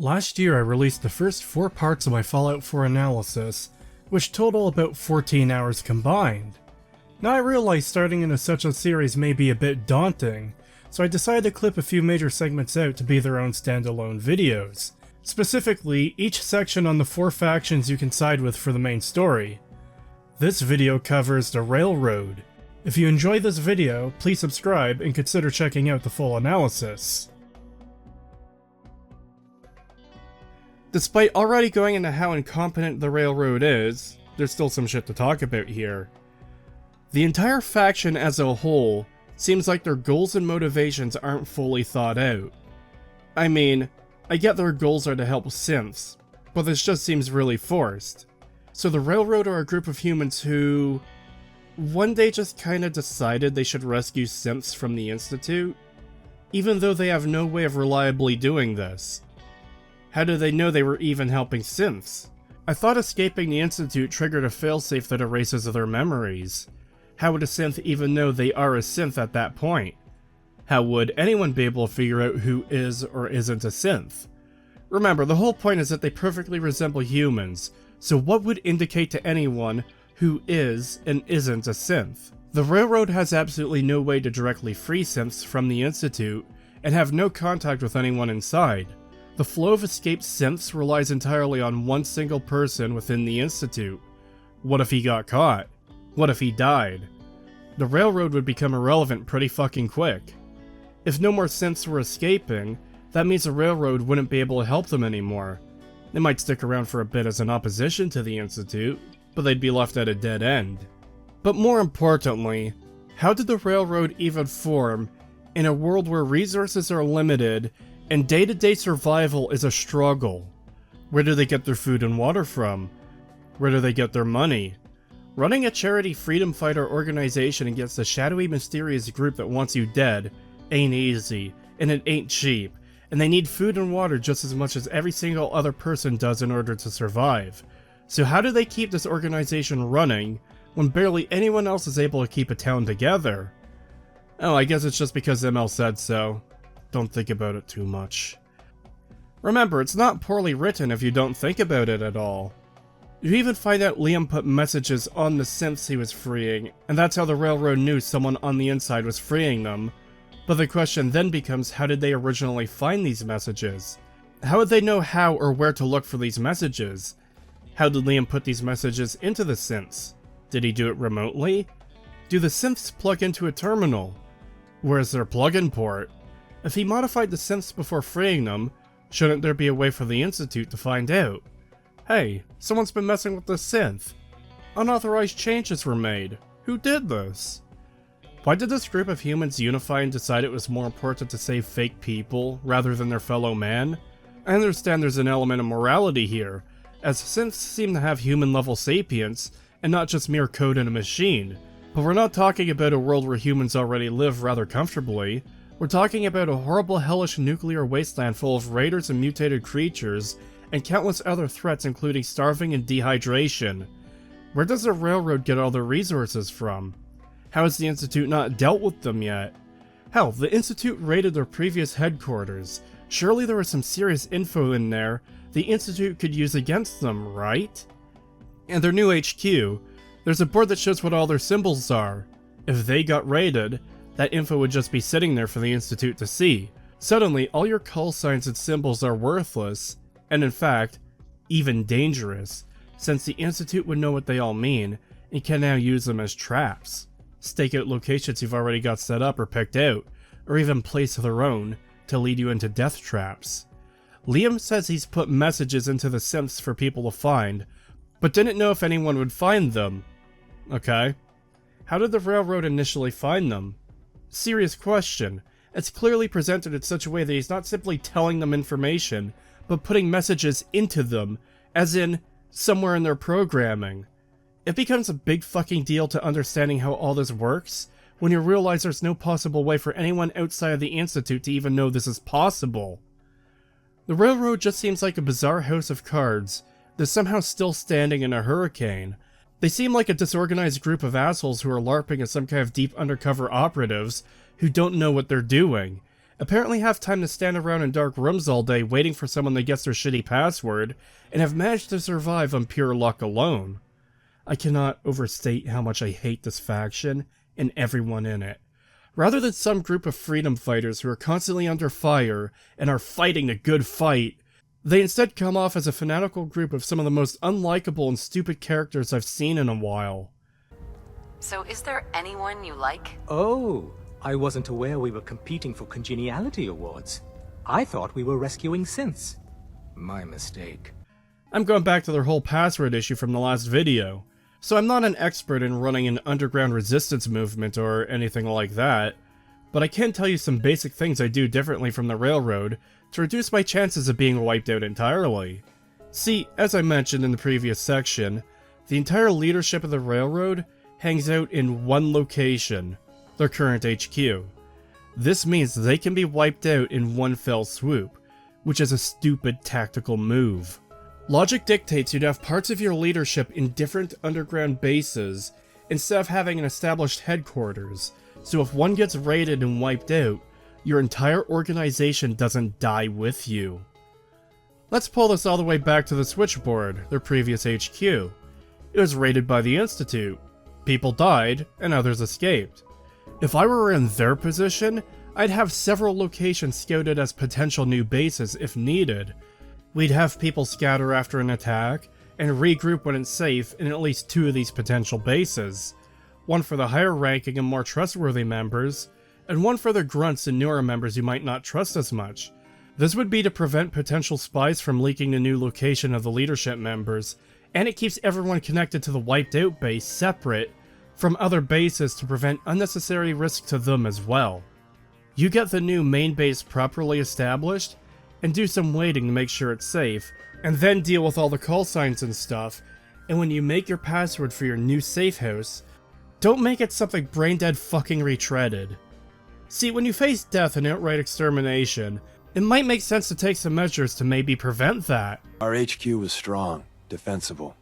Last year I released the first 4 parts of my Fallout 4 analysis, which total about 14 hours combined. Now I realize starting into such a series may be a bit daunting, so I decided to clip a few major segments out to be their own standalone videos. Specifically, each section on the 4 factions you can side with for the main story. This video covers the Railroad. If you enjoy this video, please subscribe and consider checking out the full analysis. Despite already going into how incompetent the Railroad is, there's still some shit to talk about here. The entire faction as a whole seems like their goals and motivations aren't fully thought out. I mean, I get their goals are to help synths, but this just seems really forced. So the Railroad are a group of humans who one day just kinda decided they should rescue synths from the Institute, even though they have no way of reliably doing this. How do they know they were even helping synths? I thought escaping the Institute triggered a failsafe that erases their memories. How would a synth even know they are a synth at that point? How would anyone be able to figure out who is or isn't a synth? Remember, the whole point is that they perfectly resemble humans, so what would indicate to anyone who is and isn't a synth? The Railroad has absolutely no way to directly free synths from the Institute, and have no contact with anyone inside. The flow of escaped synths relies entirely on one single person within the Institute. What if he got caught? What if he died? The Railroad would become irrelevant pretty fucking quick. If no more synths were escaping, that means the Railroad wouldn't be able to help them anymore. They might stick around for a bit as an opposition to the Institute, but they'd be left at a dead end. But more importantly, how did the Railroad even form in a world where resources are limited and day-to-day survival is a struggle? Where do they get their food and water from? Where do they get their money? Running a charity freedom fighter organization against a shadowy, mysterious group that wants you dead ain't easy, and it ain't cheap, and they need food and water just as much as every single other person does in order to survive. So how do they keep this organization running when barely anyone else is able to keep a town together? Oh, I guess it's just because ML said so. Don't think about it too much. Remember, it's not poorly written if you don't think about it at all. You even find out Liam put messages on the synths he was freeing, and that's how the Railroad knew someone on the inside was freeing them. But the question then becomes, how did they originally find these messages? How would they know how or where to look for these messages? How did Liam put these messages into the synths? Did he do it remotely? Do the synths plug into a terminal? Where's their plug-in port? If he modified the synths before freeing them, shouldn't there be a way for the Institute to find out? Hey, someone's been messing with the synth. Unauthorized changes were made. Who did this? Why did this group of humans unify and decide it was more important to save fake people rather than their fellow man? I understand there's an element of morality here, as synths seem to have human-level sapience, and not just mere code in a machine. But we're not talking about a world where humans already live rather comfortably. We're talking about a horrible, hellish nuclear wasteland full of raiders and mutated creatures, and countless other threats including starving and dehydration. Where does the Railroad get all their resources from? How has the Institute not dealt with them yet? Hell, the Institute raided their previous headquarters. Surely there was some serious info in there the Institute could use against them, right? And their new HQ, there's a board that shows what all their symbols are. If they got raided, that info would just be sitting there for the Institute to see. Suddenly, all your call signs and symbols are worthless, and in fact, even dangerous, since the Institute would know what they all mean, and can now use them as traps. Stake out locations you've already got set up or picked out, or even place their own, to lead you into death traps. Liam says he's put messages into the synths for people to find, but didn't know if anyone would find them. Okay. How did the Railroad initially find them? Serious question. It's clearly presented in such a way that he's not simply telling them information, but putting messages into them, as in, somewhere in their programming. It becomes a big fucking deal to understanding how all this works, when you realize there's no possible way for anyone outside of the Institute to even know this is possible. The Railroad just seems like a bizarre house of cards that's somehow still standing in a hurricane. They seem like a disorganized group of assholes who are LARPing as some kind of deep undercover operatives who don't know what they're doing, apparently have time to stand around in dark rooms all day waiting for someone to guess their shitty password, and have managed to survive on pure luck alone. I cannot overstate how much I hate this faction and everyone in it. Rather than some group of freedom fighters who are constantly under fire and are fighting the good fight, they instead come off as a fanatical group of some of the most unlikable and stupid characters I've seen in a while. So is there anyone you like? Oh, I wasn't aware we were competing for congeniality awards. I thought we were rescuing synths. My mistake. I'm going back to their whole password issue from the last video, so I'm not an expert in running an underground resistance movement or anything like that, but I can tell you some basic things I do differently from the Railroad to reduce my chances of being wiped out entirely. See, as I mentioned in the previous section, the entire leadership of the Railroad hangs out in one location, their current HQ. This means they can be wiped out in one fell swoop, which is a stupid tactical move. Logic dictates you'd have parts of your leadership in different underground bases instead of having an established headquarters, so if one gets raided and wiped out, your entire organization doesn't die with you. Let's pull this all the way back to the Switchboard, their previous HQ. It was raided by the Institute. People died, and others escaped. If I were in their position, I'd have several locations scouted as potential new bases if needed. We'd have people scatter after an attack, and regroup when it's safe in at least 2 of these potential bases. One for the higher ranking and more trustworthy members, and one for the grunts and newer members you might not trust as much. This would be to prevent potential spies from leaking the new location of the leadership members, and it keeps everyone connected to the wiped out base separate from other bases to prevent unnecessary risk to them as well. You get the new main base properly established, and do some waiting to make sure it's safe, and then deal with all the call signs and stuff, and when you make your password for your new safe house, don't make it something brain-dead fucking retreaded. See, when you face death and outright extermination, it might make sense to take some measures to maybe prevent that. Our HQ was strong, defensible.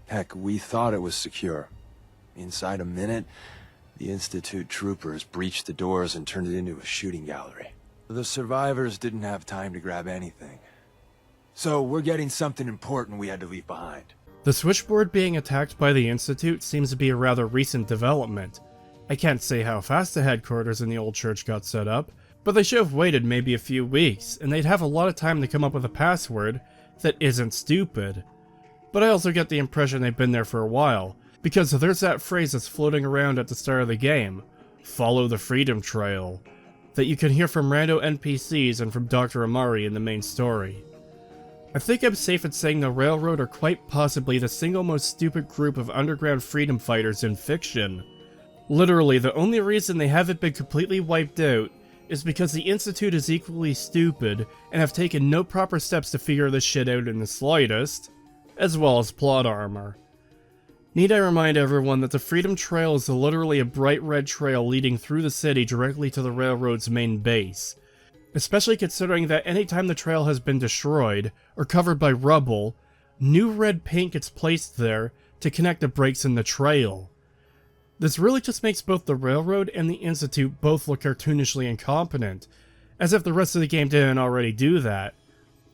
Heck, we thought it was secure. Inside a minute, the Institute troopers breached the doors and turned it into a shooting gallery. The survivors didn't have time to grab anything. So we're getting something important we had to leave behind. The Switchboard being attacked by the Institute seems to be a rather recent development. I can't say how fast the headquarters in the old church got set up, but they should have waited maybe a few weeks, and they'd have a lot of time to come up with a password that isn't stupid. But I also get the impression they've been there for a while, because there's that phrase that's floating around at the start of the game, "Follow the Freedom Trail," that you can hear from rando NPCs and from Dr. Amari in the main story. I think I'm safe in saying the Railroad are quite possibly the single most stupid group of underground freedom fighters in fiction. Literally, the only reason they haven't been completely wiped out is because the Institute is equally stupid and have taken no proper steps to figure this shit out in the slightest, as well as plot armor. Need I remind everyone that the Freedom Trail is literally a bright red trail leading through the city directly to the Railroad's main base, especially considering that anytime the trail has been destroyed or covered by rubble, new red paint gets placed there to connect the breaks in the trail. This really just makes both the Railroad and the Institute both look cartoonishly incompetent, as if the rest of the game didn't already do that.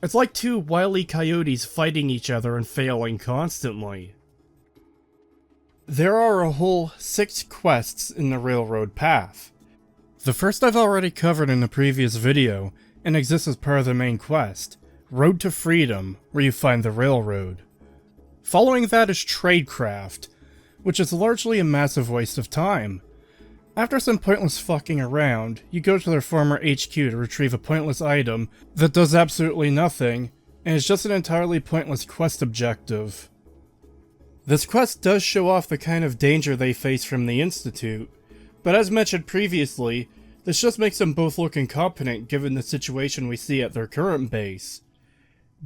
It's like 2 wily coyotes fighting each other and failing constantly. There are a whole 6 quests in the Railroad path. The first I've already covered in the previous video, and exists as part of the main quest, Road to Freedom, where you find the Railroad. Following that is Tradecraft, which is largely a massive waste of time. After some pointless fucking around, you go to their former HQ to retrieve a pointless item that does absolutely nothing, and is just an entirely pointless quest objective. This quest does show off the kind of danger they face from the Institute, but as mentioned previously, this just makes them both look incompetent given the situation we see at their current base.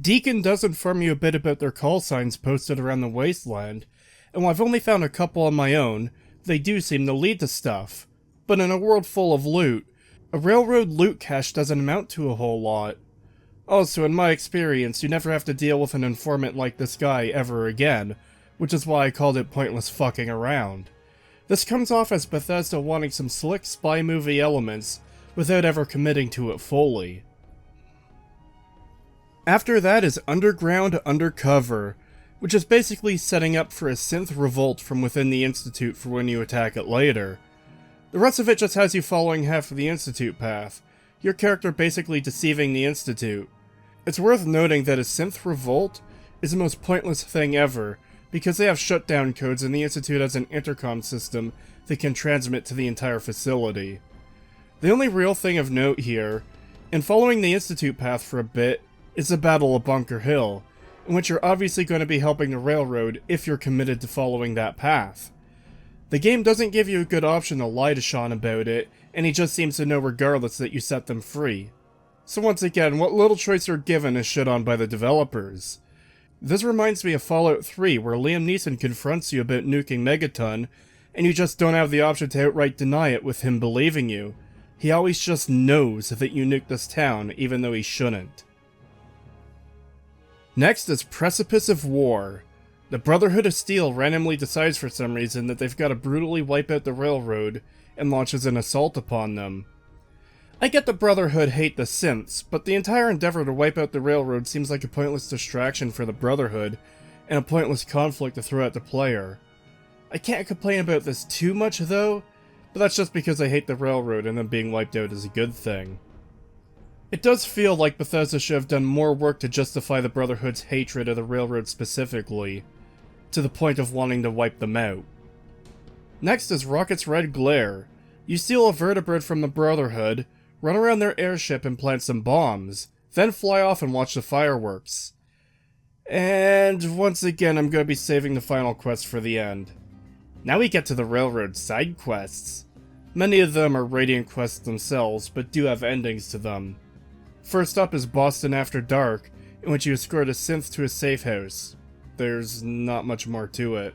Deacon does inform you a bit about their call signs posted around the wasteland, and while I've only found a couple on my own, they do seem to lead to stuff. But in a world full of loot, a Railroad loot cache doesn't amount to a whole lot. Also, in my experience, you never have to deal with an informant like this guy ever again, which is why I called it pointless fucking around. This comes off as Bethesda wanting some slick spy movie elements, without ever committing to it fully. After that is Underground Undercover, which is basically setting up for a synth revolt from within the Institute for when you attack it later. The rest of it just has you following half of the Institute path, your character basically deceiving the Institute. It's worth noting that a synth revolt is the most pointless thing ever, because they have shutdown codes and the Institute has an intercom system that can transmit to the entire facility. The only real thing of note here, in following the Institute path for a bit, is the Battle of Bunker Hill, in which you're obviously going to be helping the Railroad if you're committed to following that path. The game doesn't give you a good option to lie to Sean about it, and he just seems to know regardless that you set them free. So once again, what little choice you're given is shit on by the developers. This reminds me of Fallout 3, where Liam Neeson confronts you about nuking Megaton, and you just don't have the option to outright deny it with him believing you. He always just knows that you nuked this town, even though he shouldn't. Next is Precipice of War. The Brotherhood of Steel randomly decides for some reason that they've got to brutally wipe out the Railroad, and launches an assault upon them. I get the Brotherhood hate the synths, but the entire endeavor to wipe out the Railroad seems like a pointless distraction for the Brotherhood, and a pointless conflict to throw at the player. I can't complain about this too much though, but that's just because I hate the Railroad and them being wiped out is a good thing. It does feel like Bethesda should have done more work to justify the Brotherhood's hatred of the Railroad specifically, to the point of wanting to wipe them out. Next is Rocket's Red Glare. You steal a vertebrate from the Brotherhood, run around their airship and plant some bombs, then fly off and watch the fireworks. And once again, I'm going to be saving the final quest for the end. Now we get to the Railroad side quests. Many of them are Radiant quests themselves, but do have endings to them. First up is Boston After Dark, in which you escort a synth to a safe house. There's not much more to it.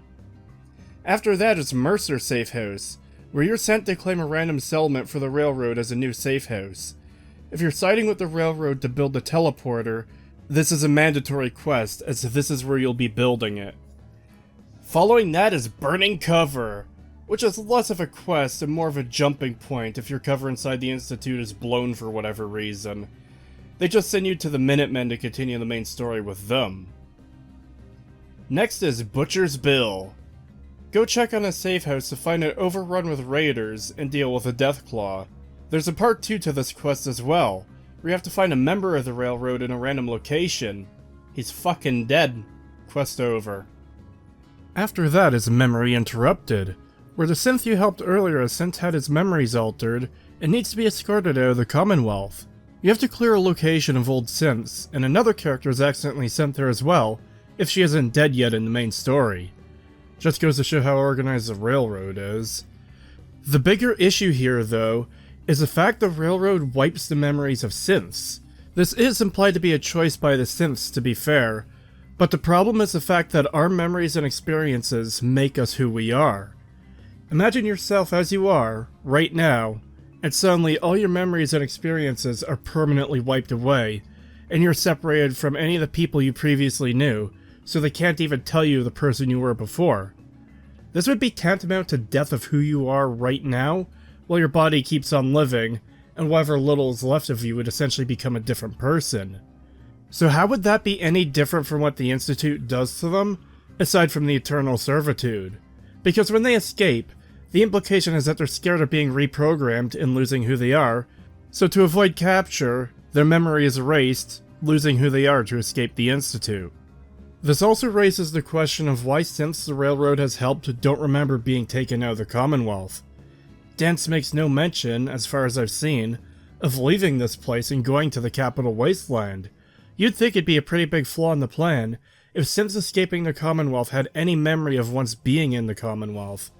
After that is Mercer Safe House, where you're sent to claim a random settlement for the Railroad as a new safe house. If you're siding with the Railroad to build the teleporter, this is a mandatory quest, as this is where you'll be building it. Following that is Burning Cover, which is less of a quest and more of a jumping point if your cover inside the Institute is blown for whatever reason. They just send you to the Minutemen to continue the main story with them. Next is Butcher's Bill. Go check on a safe house to find it overrun with raiders and deal with a Deathclaw. There's a part 2 to this quest as well, where you have to find a member of the Railroad in a random location. He's fucking dead. Quest over. After that is Memory Interrupted, where the synth you helped earlier has since had his memories altered and needs to be escorted out of the Commonwealth. You have to clear a location of old synths, and another character is accidentally sent there as well, if she isn't dead yet in the main story. Just goes to show how organized the Railroad is. The bigger issue here, though, is the fact the Railroad wipes the memories of synths. This is implied to be a choice by the synths, to be fair, but the problem is the fact that our memories and experiences make us who we are. Imagine yourself as you are, right now, and suddenly all your memories and experiences are permanently wiped away, and you're separated from any of the people you previously knew, so they can't even tell you the person you were before. This would be tantamount to death of who you are right now, while your body keeps on living, and whatever little is left of you would essentially become a different person. So how would that be any different from what the Institute does to them, aside from the eternal servitude? Because when they escape, the implication is that they're scared of being reprogrammed and losing who they are, so to avoid capture, their memory is erased, losing who they are to escape the Institute. This also raises the question of why synths the Railroad has helped don't remember being taken out of the Commonwealth. Dance makes no mention, as far as I've seen, of leaving this place and going to the Capital Wasteland. You'd think it'd be a pretty big flaw in the plan if synths escaping the Commonwealth had any memory of once being in the Commonwealth,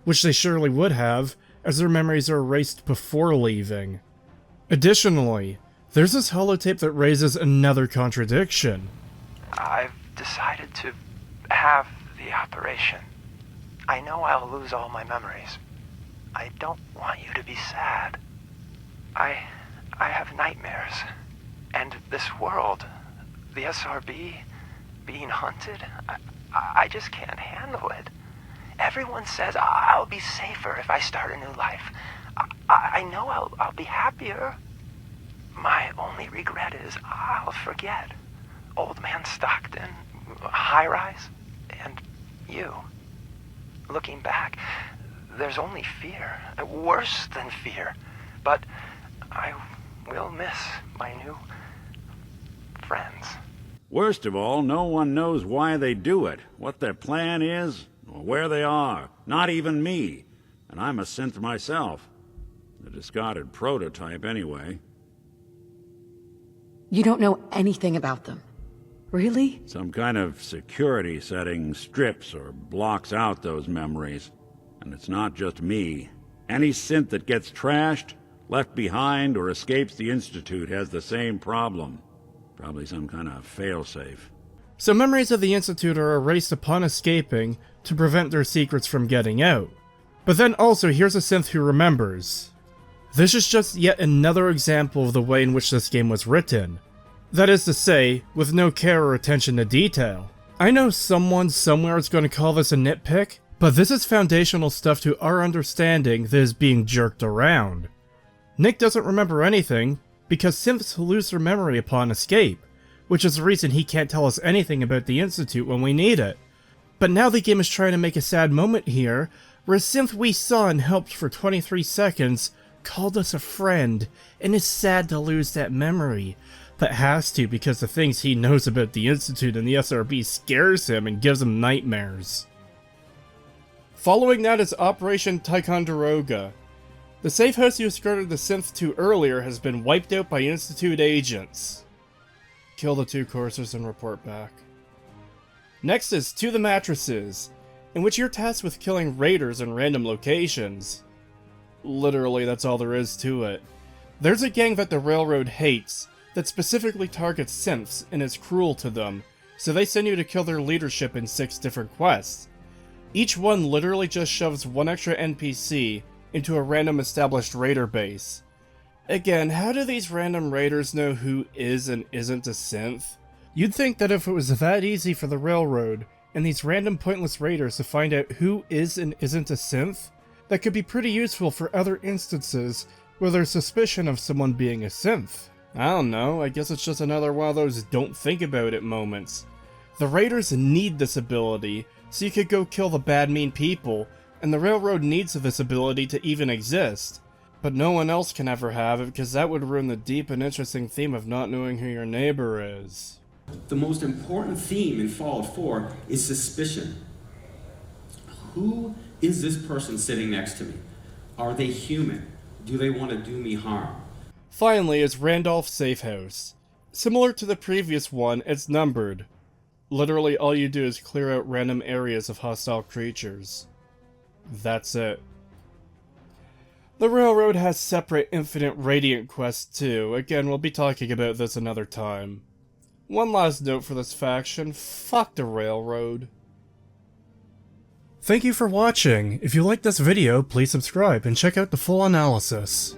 which they surely would have, as their memories are erased before leaving. Additionally, there's this holotape that raises another contradiction. I've decided to have the operation. I know I'll lose all my memories. I don't want you to be sad. I have nightmares. And this world, the SRB, being hunted, I just can't handle it. Everyone says I'll be safer if I start a new life. I know I'll be happier. My only regret is I'll forget. Old Man Stockton, High Rise, and you. Looking back, there's only fear. Worse than fear. But I will miss my new friends. Worst of all, no one knows why they do it, what their plan is, or where they are. Not even me. And I'm a synth myself. A discarded prototype, anyway. You don't know anything about them. Really? Some kind of security setting strips or blocks out those memories. And it's not just me. Any synth that gets trashed, left behind, or escapes the Institute has the same problem. Probably some kind of failsafe. So memories of the Institute are erased upon escaping to prevent their secrets from getting out. But then also, here's a synth who remembers. This is just yet another example of the way in which this game was written. That is to say, with no care or attention to detail. I know someone somewhere is going to call this a nitpick, but this is foundational stuff to our understanding that is being jerked around. Nick doesn't remember anything, because synths lose their memory upon escape, which is the reason he can't tell us anything about the Institute when we need it. But now the game is trying to make a sad moment here, where a synth we saw and helped for 23 seconds called us a friend, and is sad to lose that memory, but has to because the things he knows about the Institute and the SRB scares him and gives him nightmares. Following that is Operation Ticonderoga. The safe house you escorted the synth to earlier has been wiped out by Institute agents. Kill the two coursers and report back. Next is To the Mattresses, in which you're tasked with killing raiders in random locations. Literally, that's all there is to it. There's a gang that the Railroad hates, that specifically targets synths and is cruel to them, so they send you to kill their leadership in 6 different quests. Each one literally just shoves one extra NPC into a random established raider base. Again, how do these random raiders know who is and isn't a synth? You'd think that if it was that easy for the Railroad and these random pointless raiders to find out who is and isn't a synth, that could be pretty useful for other instances where there's suspicion of someone being a synth. I don't know, I guess it's just another one of those don't think about it moments. The raiders need this ability, so you could go kill the bad mean people, and the Railroad needs this ability to even exist. But no one else can ever have it because that would ruin the deep and interesting theme of not knowing who your neighbor is. The most important theme in Fallout 4 is suspicion. Who is this person sitting next to me? Are they human? Do they want to do me harm? Finally is Randolph Safe House. Similar to the previous one, it's numbered. Literally all you do is clear out random areas of hostile creatures. That's it. The Railroad has separate Infinite Radiant quests too. Again, we'll be talking about this another time. One last note for this faction, fuck the Railroad. Thank you for watching. If you liked this video, please subscribe and check out the full analysis.